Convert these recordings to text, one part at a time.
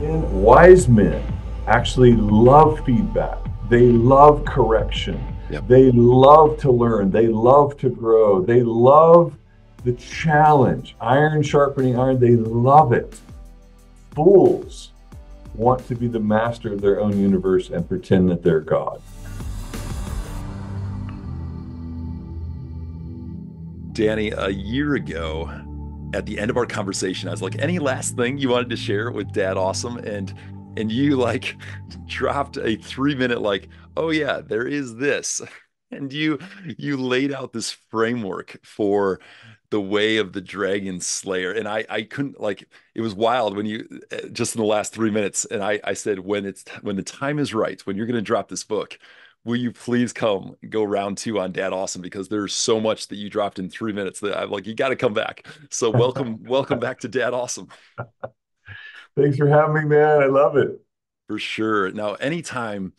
Wise men actually love feedback. They love correction. Yep. They love to learn. They love to grow. They love the challenge. Iron sharpening iron. They love it. Fools want to be the master of their own universe and pretend that they're God. Danny, a year ago, at the end of our conversation, I was like, any last thing you wanted to share with Dad Awesome? And you like dropped a 3 minute like, oh yeah, there is this. And you laid out this framework for the way of the dragon slayer. And I couldn't like it was wild when you just in the last 3 minutes. And I said, when the time is right, when you're gonna drop this book, will you please come go round two on Dad Awesome? Because there's so much that you dropped in 3 minutes that I'm like, you got to come back. So welcome back to Dad Awesome. Thanks for having me, man. I love it. For sure. Now, anytime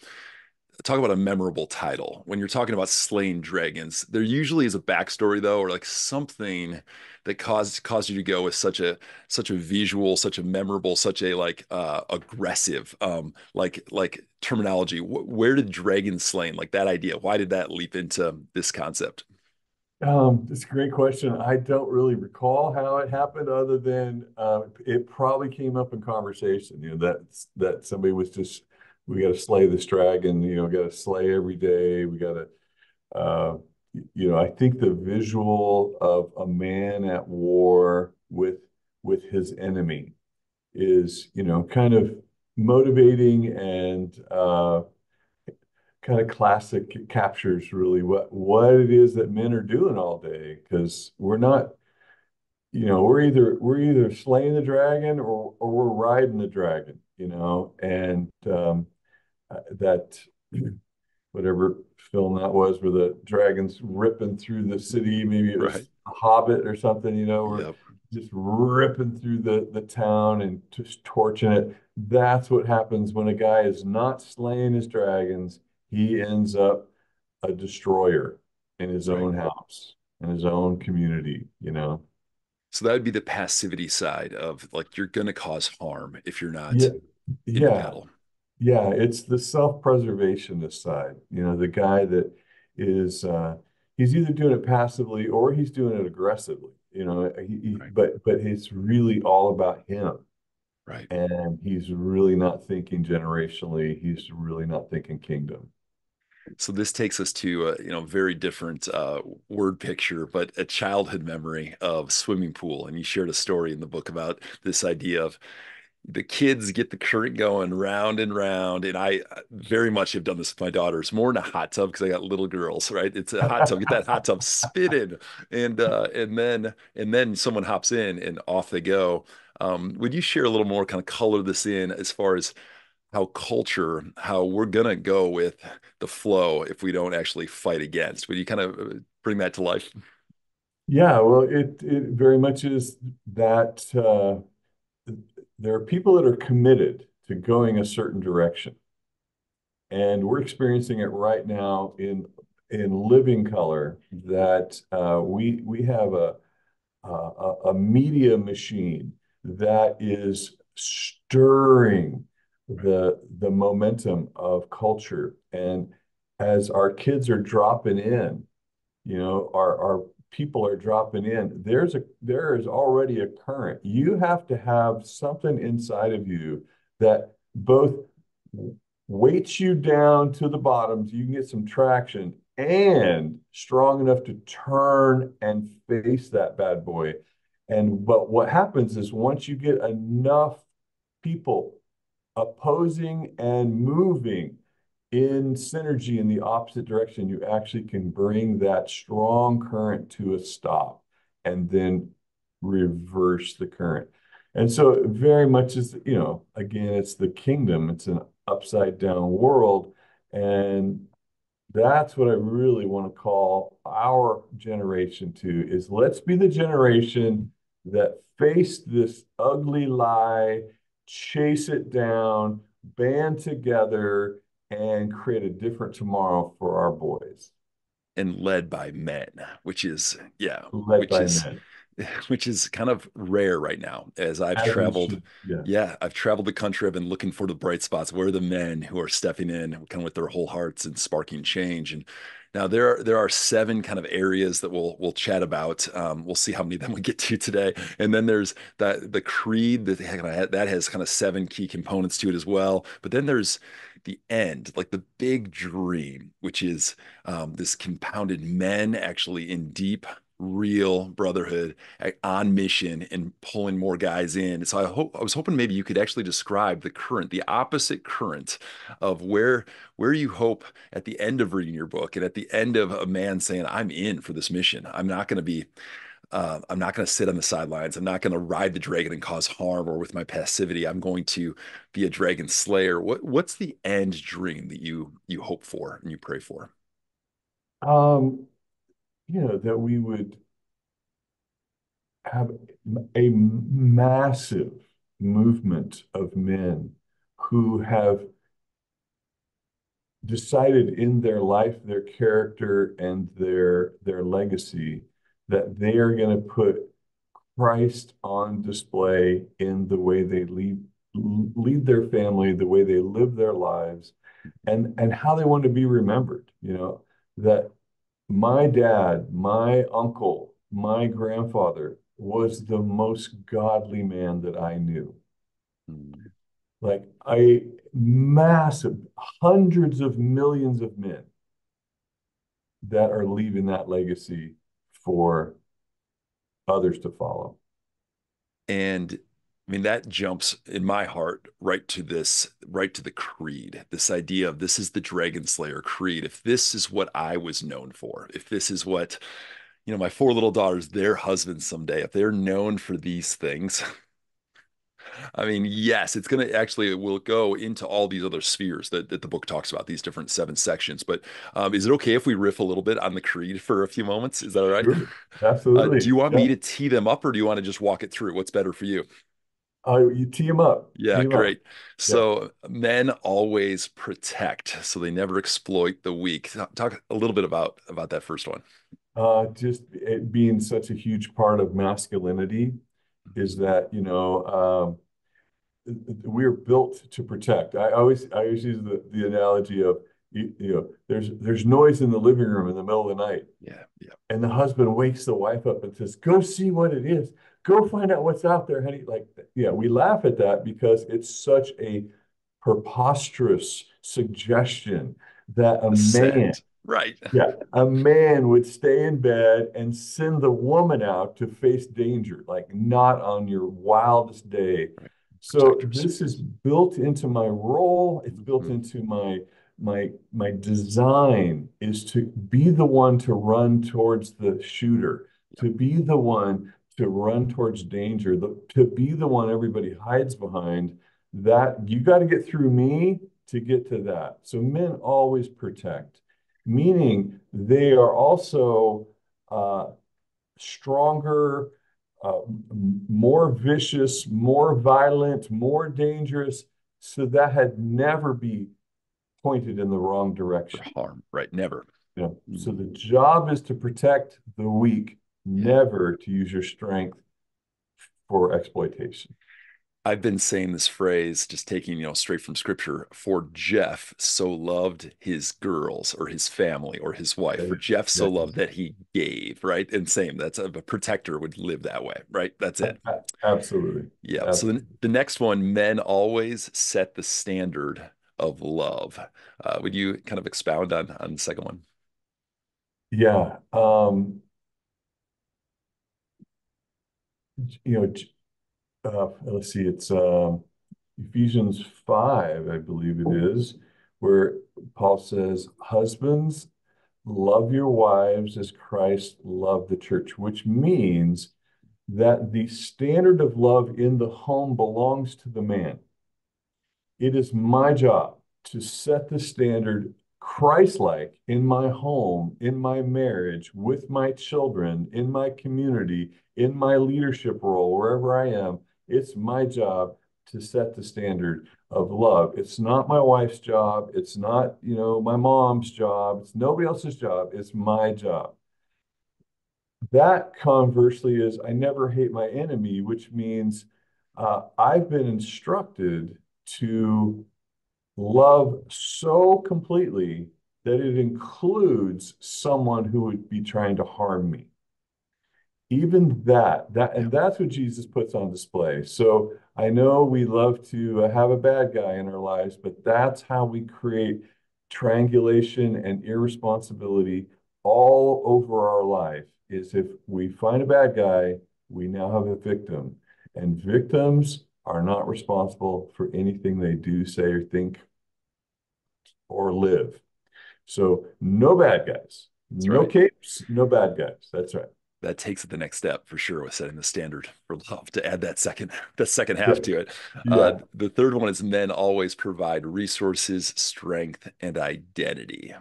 talk about a memorable title. When you're talking about slaying dragons, there usually is a backstory though, or like something that caused you to go with such a visual, such a memorable, such a like aggressive like terminology. Where did dragon slaying, like that idea? Why did that leap into this concept? It's a great question. I don't really recall how it happened, other than it probably came up in conversation. That somebody was just, we got to slay this dragon. Got to slay every day. We got to, uh, I think the visual of a man at war with his enemy is, kind of motivating and kind of classic, captures really what it is that men are doing all day, because we're not, we're either slaying the dragon or we're riding the dragon, and that whatever film that was, where the dragon's ripping through the city, maybe it Right. was a Hobbit or something, we're Yep. just ripping through the town and just torching it. That's what happens when a guy is not slaying his dragons. He ends up a destroyer in his Right. own house, in his own community. So that would be the passivity side of like you're gonna cause harm if you're Yeah, not in yeah, battle. yeah. It's the self-preservationist side. The guy that is he's either doing it passively or he's doing it aggressively. Right. But it's really all about him, Right. and he's really not thinking generationally. He's really not thinking kingdom. So this takes us to a very different word picture, but a childhood memory of swimming pool. And you shared a story in the book about this idea of the kids get the current going round and round. And I very much have done this with my daughters, more in a hot tub because I got little girls, right? It's a hot tub, get that hot tub spinning, and then someone hops in and off they go. Would you share a little more, kind of color this in as far as how we're gonna go with the flow if we don't actually fight against? Would you kind of bring that to life? Yeah, well, it very much is that there are people that are committed to going a certain direction, and we're experiencing it right now in living color. That we have a media machine that is stirring Right. the momentum of culture, and as our kids are dropping in, our people are dropping in. There is already a current. You have to have something inside of you that both weights you down to the bottom so you can get some traction, and strong enough to turn and face that bad boy. But what happens is, once you get enough people opposing and moving in synergy in the opposite direction, you actually can bring that strong current to a stop and then reverse the current. And so it very much is, again, it's the kingdom, it's an upside down world. And that's what I really want to call our generation to, is let's be the generation that face this ugly lie, chase it down, band together, and create a different tomorrow for our boys, And led by men, which is, yeah, led which by is men. which is kind of rare right now as I've As it traveled. should. Yeah. Yeah, I've traveled the country. I've been looking for the bright spots. Where are the men who are stepping in kind of with their whole hearts and sparking change? And now there are seven kind of areas that we'll chat about. We'll see how many of them we get to today. And then there's the creed that has kind of seven key components to it as well. But then there's the end, like the big dream, which is this compounded men actually in deep real brotherhood on mission and pulling more guys in. So I was hoping maybe you could actually describe the current, the opposite current of where you hope at the end of reading your book and at the end of a man saying, I'm in for this mission. I'm not going to sit on the sidelines. I'm not going to ride the dragon and cause harm or with my passivity. I'm going to be a dragon slayer. What's the end dream that you hope for and you pray for? Um, that we would have a massive movement of men who have decided in their life, their character, and their legacy that they are going to put Christ on display in the way they lead their family, the way they live their lives, and how they want to be remembered. That my dad, my uncle, my grandfather was the most godly man that I knew. Mm. Like a massive, hundreds of millions of men that are leaving that legacy for others to follow. And I mean, that jumps in my heart right to the creed, this idea of this is the Dragon Slayer creed. If this is what I was known for, if this is what, my four little daughters, their husbands someday, if they're known for these things, I mean, yes, it will go into all these other spheres that the book talks about, these different seven sections. But is it okay if we riff a little bit on the creed for a few moments? Is that all right? Sure. Do you Absolutely. want me Yeah. to tee them up or do you want to just walk it through? What's better for you? You tee them up. Tee Yeah, them up. great. Yeah. So men always protect, so they never exploit the weak. Talk a little bit about that first one. Just it being such a huge part of masculinity is that, we're built to protect. I always use the analogy of, there's noise in the living room in the middle of the night. Yeah, yeah, And the husband wakes the wife up and says, "Go see what it is. Go find out what's out there, honey." Like, yeah, we laugh at that because it's such a preposterous suggestion that ascend. Right. a man would stay in bed and send the woman out to face danger, like not on your wildest day. Right. So Protectors. this is built into my role. It's built Mhm. into my design is to be the one to run towards the shooter, Yeah, to be the one to run towards danger, to be the one everybody hides behind. That you got to get through me to get to that. So men always protect, meaning they are also uh, stronger, uh, more vicious, more violent, more dangerous. So that had never be pointed in the wrong for direction. harm. Right. Never. So the Mhm. job is to protect the weak, Yeah. never to use your strength for exploitation. I've been saying this phrase, just taking, straight from scripture, for Jeff so loved his girls or his family or his wife. Yeah, For Jeff yeah, so loved that he gave, right? And same, that's a protector would live that way, right? That's it. absolutely. Yeah. So then Absolutely. the next one, men always set the standard of love. Would you kind of expound on the second one? Yeah. You know, let's see, it's Ephesians 5, I believe it is, where Paul says, "Husbands, love your wives as Christ loved the church," which means that the standard of love in the home belongs to the man. It is my job to set the standard Christ-like in my home, in my marriage, with my children, in my community, in my leadership role, wherever I am. It's my job to set the standard of love. It's not my wife's job. It's not, my mom's job. It's nobody else's job. It's my job. that conversely is I never hate my enemy, which means I've been instructed to love so completely that it includes someone who would be trying to harm me. Even that, Yeah, and that's what Jesus puts on display. So I know we love to have a bad guy in our lives, but that's how we create triangulation and irresponsibility all over our life. Is if we find a bad guy, we now have a victim, and victims are not responsible for anything they do, say, or think, or live. So no bad guys, that's no right. capes, no bad guys. That's right. That takes it the next step for sure with setting the standard for love to add that second Yeah. half to it. Yeah. The third one is men always provide resources, strength, and identity.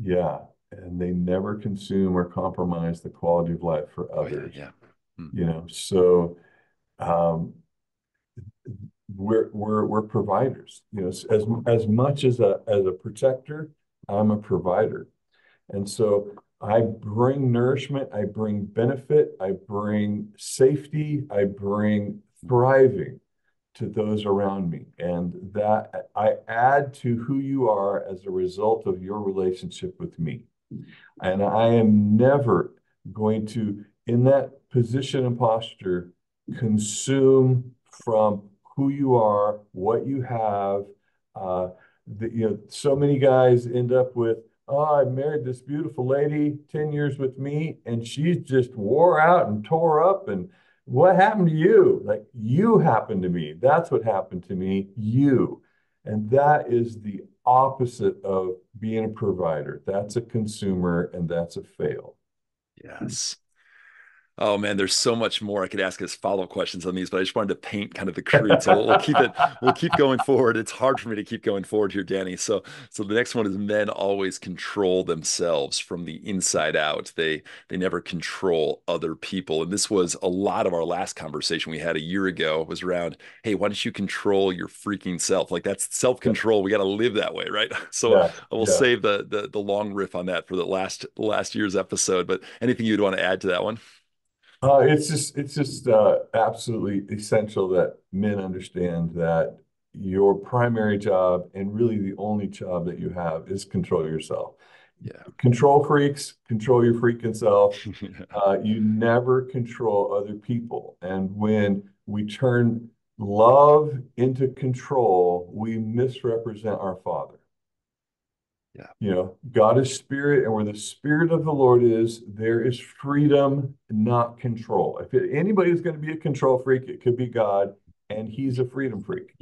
Yeah, and they never consume or compromise the quality of life for Oh yeah, others. yeah. Hmm. So um, we're providers. As much as a protector, I'm a provider, and so I bring nourishment, I bring benefit, I bring safety, I bring thriving to those around me, and that I add to who you are as a result of your relationship with me. And I am never going to, in that position and posture, consume from who you are, what you have. So many guys end up with, oh, I married this beautiful lady, 10 years with me, and she's just wore out and tore up. And what happened to you? Like, you happened to me. That's what happened to me. You. And that is the opposite of being a provider. That's a consumer and that's a fail. Yes. Oh man, there's so much more I could ask as follow-up questions on these, but I just wanted to paint kind of the creed. So we'll keep it, we'll keep going forward. It's hard for me to keep going forward here, Danny. So the next one is men always control themselves from the inside out. They never control other people. And this was a lot of our last conversation we had a year ago was around, hey, why don't you control your freaking self? Like that's self-control. We got to live that way, right? So Yeah, I will yeah. save the long riff on that for the last year's episode. But anything you'd want to add to that one? It's just absolutely essential that men understand that your primary job and really the only job that you have is control yourself. Yeah. Control freaks, control your freaking self. You never control other people. And when we turn love into control, we misrepresent our Father. Yeah. God is spirit, and where the spirit of the Lord is, there is freedom, not control. If anybody's going to be a control freak, it could be God, and he's a freedom freak.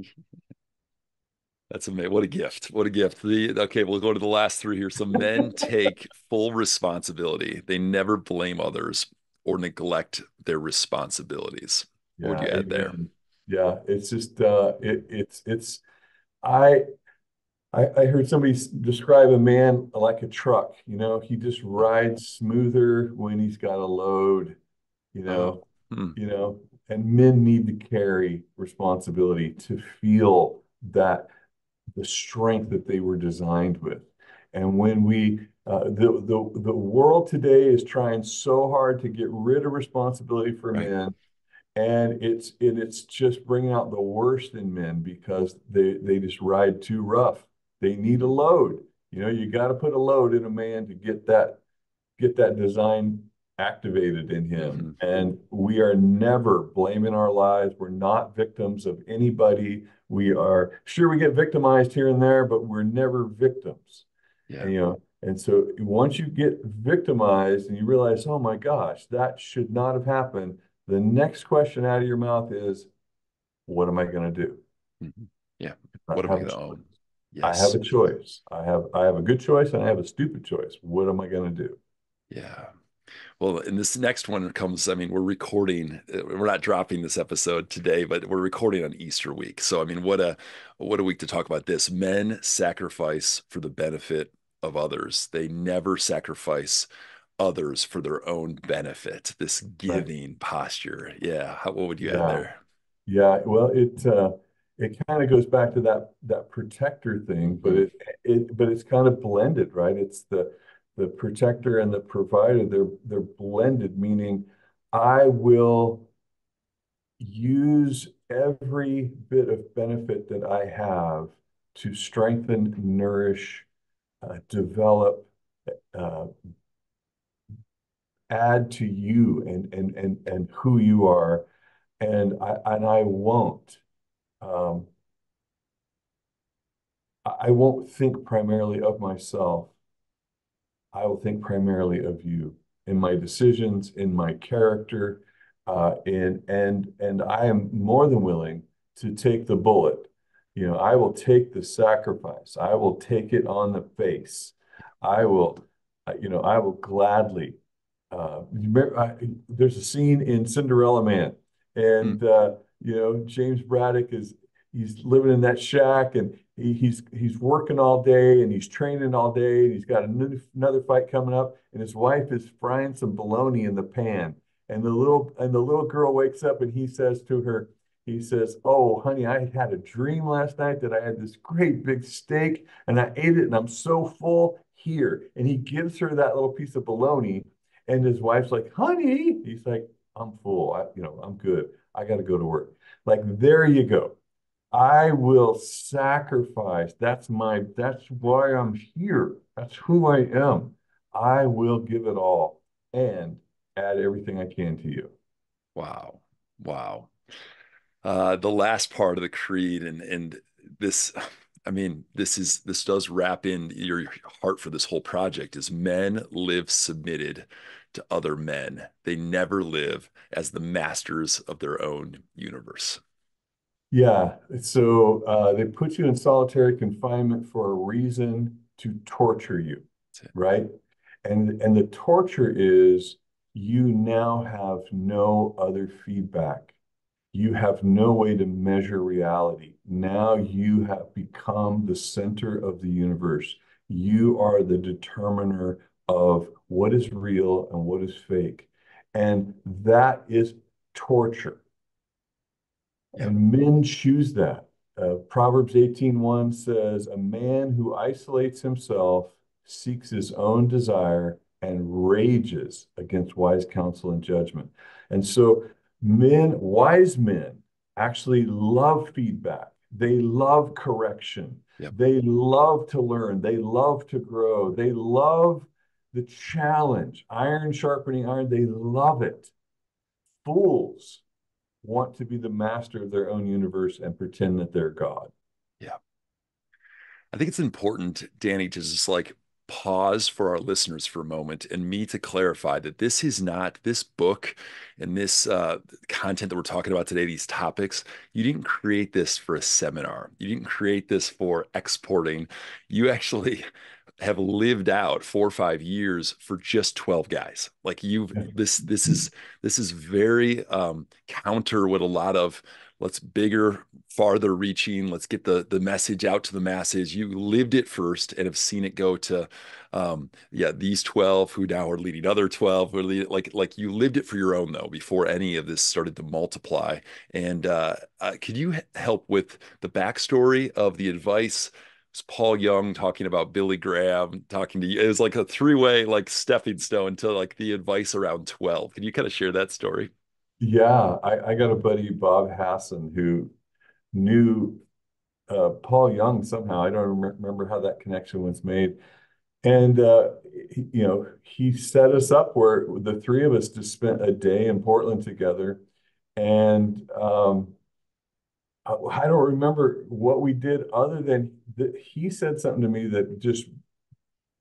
That's amazing. What a gift. What a gift. Okay, we'll go to the last three here. So men take full responsibility. They never blame others or neglect their responsibilities. What would Yeah, you add there? amen. Yeah, it's just it's I I heard somebody describe a man like a truck. He just Oh, rides smoother when he's got a load. You oh, know, hmm, you know, and men need to carry responsibility to feel that the strength that they were designed with. And when the world today is trying so hard to get rid of responsibility for right. men, and it's just bringing out the worst in men because they just ride too rough. They need a load. You got to put a load in a man to get that design activated in him. Hmm. And we are never blaming our lives. We're not victims of anybody. We are sure we get victimized here and there, but we're never victims. Yeah. And so once you get victimized and you realize, oh my gosh, that should not have happened, the next question out of your mouth is, what am I going to do? Hmm. Yeah. I What am I have a going to choice. own? I have Yes. a choice. I have a good choice and I have a stupid choice. What am I going to do? Yeah. Well, and this next one comes, I mean, we're recording, we're not dropping this episode today, but we're recording on Easter week. So, I mean, what a week to talk about this. Men sacrifice for the benefit of others. They never sacrifice others for their own benefit. This Right. giving posture. Yeah. What would you add Yeah. there? Yeah, well, it kind of goes back to that protector thing, but Hmm. it's kind of blended, right? It's the protector and the provider, they're blended, meaning I will use every bit of benefit that I have to strengthen, nourish, develop, uh, add to you and who you are, and I won't. Um, I won't think primarily of myself. I will think primarily of you in my decisions, in my character, and I am more than willing to take the bullet. I will take the sacrifice. I will take it on the face. I will, I will gladly. There's a scene in Cinderella Man, Mm, and James Braddock is he's living in that shack, and he's working all day, and he's training all day, and he's got another fight coming up, and his wife is frying some bologna in the pan, and the little girl wakes up, and he says to her, he says, "Oh, honey, I had a dream last night that I had this great big steak, and I ate it, and I'm so full here." And he gives her that little piece of bologna, and his wife's like, "Honey," he's like, "I'm full. I'm good. I got to go to work." Like, there you go. I will sacrifice. That's why I'm here. That's who I am. I will give it all and add everything I can to you. wow. Wow. The last part of the creed and this, I mean, this does wrap in your heart for this whole project is men live submitted to other men. They never live as the masters of their own universe. Yeah. So they put you in solitary confinement for a reason to torture you, That's it. right? And the torture is you now have no other feedback. You have no way to measure reality. Now you have become the center of the universe. You are the determiner of what is real and what is fake. And that is torture. Yep. And men choose that. Proverbs 18:1 says, "A man who isolates himself seeks his own desire and rages against wise counsel and judgment." And so wise men actually love feedback. They love correction. Yep. They love to learn. They love to grow. They love the challenge. Iron sharpening iron. They love it. Fools want to be the master of their own universe and pretend that they're God. Yeah. I think it's important, Danny, to just like pause for our listeners for a moment and me to clarify that this is not this book and this content that we're talking about today, these topics. You didn't create this for a seminar. You didn't create this for exporting. You actually have lived out 4 or 5 years for just 12 guys. Like you've this is very counter what a lot of let's bigger, farther reaching, let's get the message out to the masses. You lived it first and have seen it go to yeah, these 12 who now are leading other 12 who are leading, like you lived it for your own though before any of this started to multiply. And could you help with the backstory of the advice? It's Paul Young talking about Billy Graham talking to you. It was like a three-way like stepping stone to like the advice around 12. Can you kind of share that story? Yeah, I got a buddy, Bob Hassan, who knew Paul Young somehow. I don't remember how that connection was made. And he set us up where the three of us just spent a day in Portland together. And I don't remember what we did other than that he said something to me that just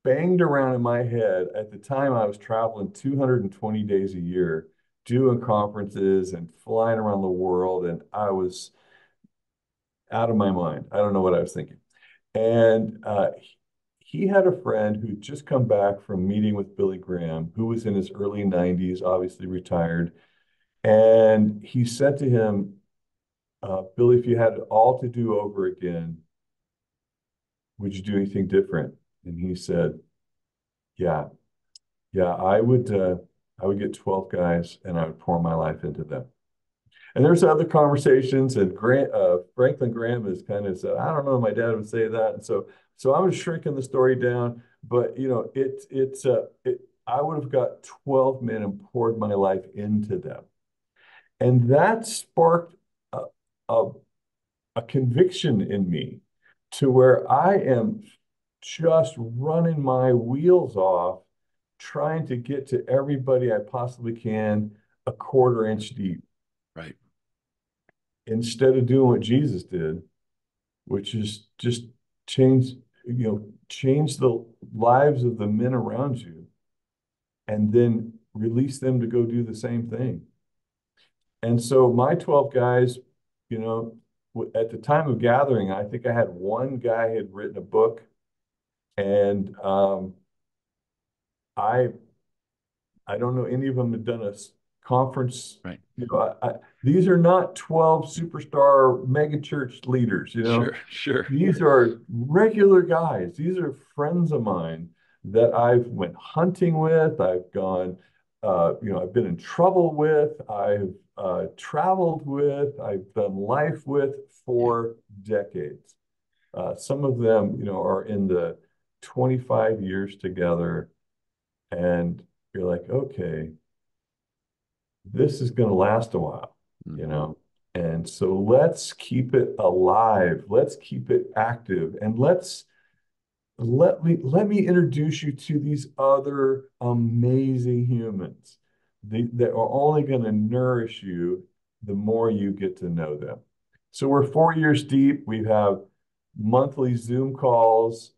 banged around in my head. At the time, I was traveling 220 days a year, doing conferences and flying around the world, and I was out of my mind. I don't know what I was thinking. And he had a friend who'd just come back from meeting with Billy Graham, who was in his early 90s, obviously retired. And he said to him, "Billy, if you had it all to do over again, would you do anything different?" And he said, "Yeah, yeah, I would get 12 guys and I would pour my life into them." And there's other conversations, and Franklin Graham has kind of said, I don't know, my dad would say that. And so I'm shrinking the story down, but I would have got 12 men and poured my life into them. And that sparked a, a, a conviction in me to where I am just running my wheels off, trying to get to everybody I possibly can a quarter inch deep Right. instead of doing what Jesus did, which is just change, change the lives of the men around you and then release them to go do the same thing. And so my 12 guys, you know, at the time of gathering, I think I had one guy had written a book, and I I don't know any of them had done a conference. Right. These are not 12 superstar mega church leaders, Sure. Sure. These are regular guys. These are friends of mine that I've went hunting with. I've gone, I've been in trouble with. I've traveled with. I've done life with Yeah. for decades. Some of them, are in the 25 years together, and you're like, okay, this is going to last a while, you Mhm. know? And so let's keep it alive. Let's keep it active. And let me introduce you to these other amazing humans that are only going to nourish you the more you get to know them. So we're 4 years deep. We have monthly Zoom calls.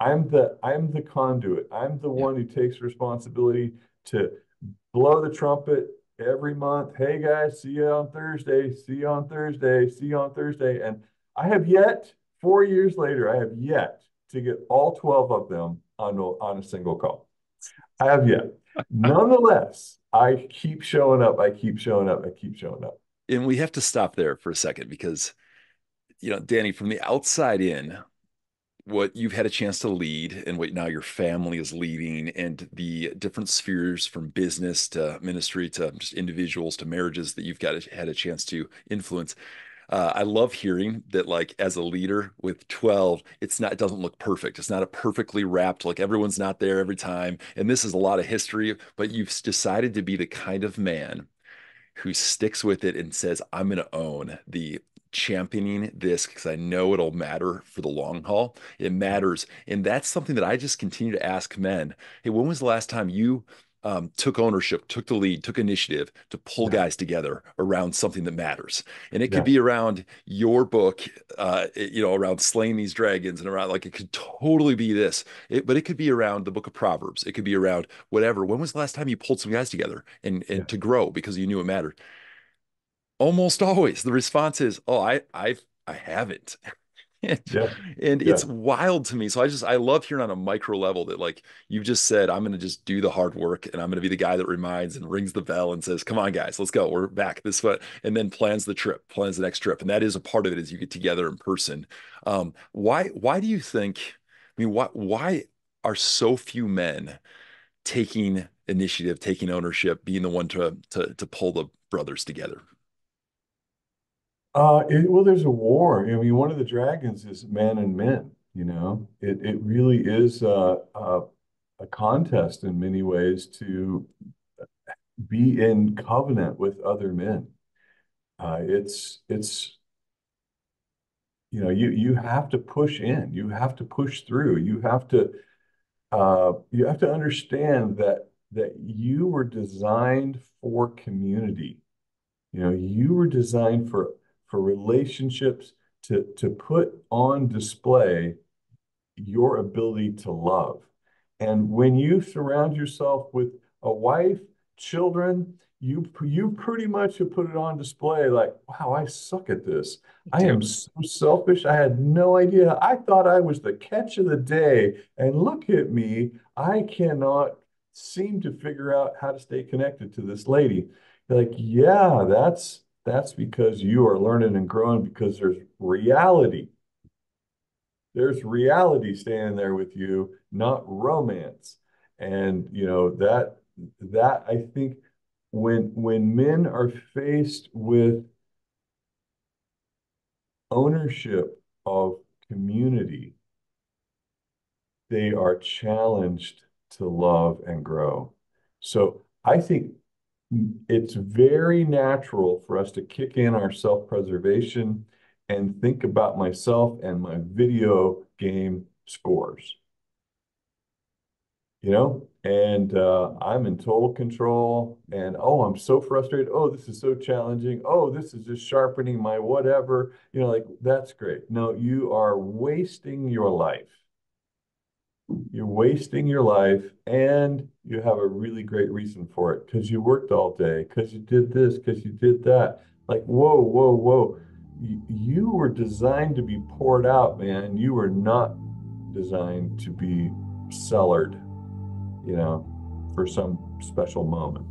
I'm the conduit. I'm the Yeah. one who takes responsibility to blow the trumpet every month. Hey guys, see you on Thursday. See you on Thursday. See you on Thursday. And I have yet, 4 years later, I have yet to get all 12 of them on a single call. I have yet. Nonetheless, I keep showing up. I keep showing up. I keep showing up. And we have to stop there for a second because, Danny, from the outside in, what you've had a chance to lead and what now your family is leading and the different spheres from business to ministry to just individuals to marriages that had a chance to influence. I love hearing that, like, as a leader with 12, it doesn't look perfect. It's not a perfectly wrapped, like everyone's not there every time. And this is a lot of history, but you've decided to be the kind of man who sticks with it and says, I'm going to own the championing this because I know it'll matter for the long haul. It matters. And that's something that I just continue to ask men. Hey, when was the last time you took ownership, took the lead, took initiative to pull Yeah. guys together around something that matters? And it could Yes. be around your book, around slaying these dragons and around, like, it could totally be this, but it could be around the book of Proverbs. It could be around whatever. When was the last time you pulled some guys together and Yeah. to grow because you knew it mattered? Almost always the response is, "Oh, I haven't." And, Yeah. and Yeah. it's wild to me. So I love hearing on a micro level that, like, you've just said, I'm going to just do the hard work and I'm going to be the guy that reminds and rings the bell and says, come on, guys, let's go. We're back this way. And then plans the next trip. And that is a part of it as you get together in person. Why do you think, why are so few men taking initiative, taking ownership, being the one to pull the brothers together? Well, there's a war. I mean, one of the dragons is man and men. It really is a contest in many ways to be in covenant with other men. It's you have to push in. You have to push through. You have to understand that you were designed for community. You were designed for relationships to put on display your ability to love. And when you surround yourself with a wife, children, you pretty much have put it on display like, wow, I suck at this. I am Dude, so selfish. I had no idea. I thought I was the catch of the day. And look at me. I cannot seem to figure out how to stay connected to this lady. You're like, yeah, that's because you are learning and growing because there's reality standing there with you, not romance. And that I think when men are faced with ownership of community, they are challenged to love and grow. So I think it's very natural for us to kick in our self-preservation and think about myself and my video game scores, and I'm in total control. And oh, I'm so frustrated. Oh, this is so challenging. Oh, this is just sharpening my whatever. Like that's great. No, you are wasting your life. You're wasting your life, and you have a really great reason for it because you worked all day, because you did this, because you did that. Like, whoa, whoa, whoa. You were designed to be poured out, man. You were not designed to be cellared, you know, for some special moment.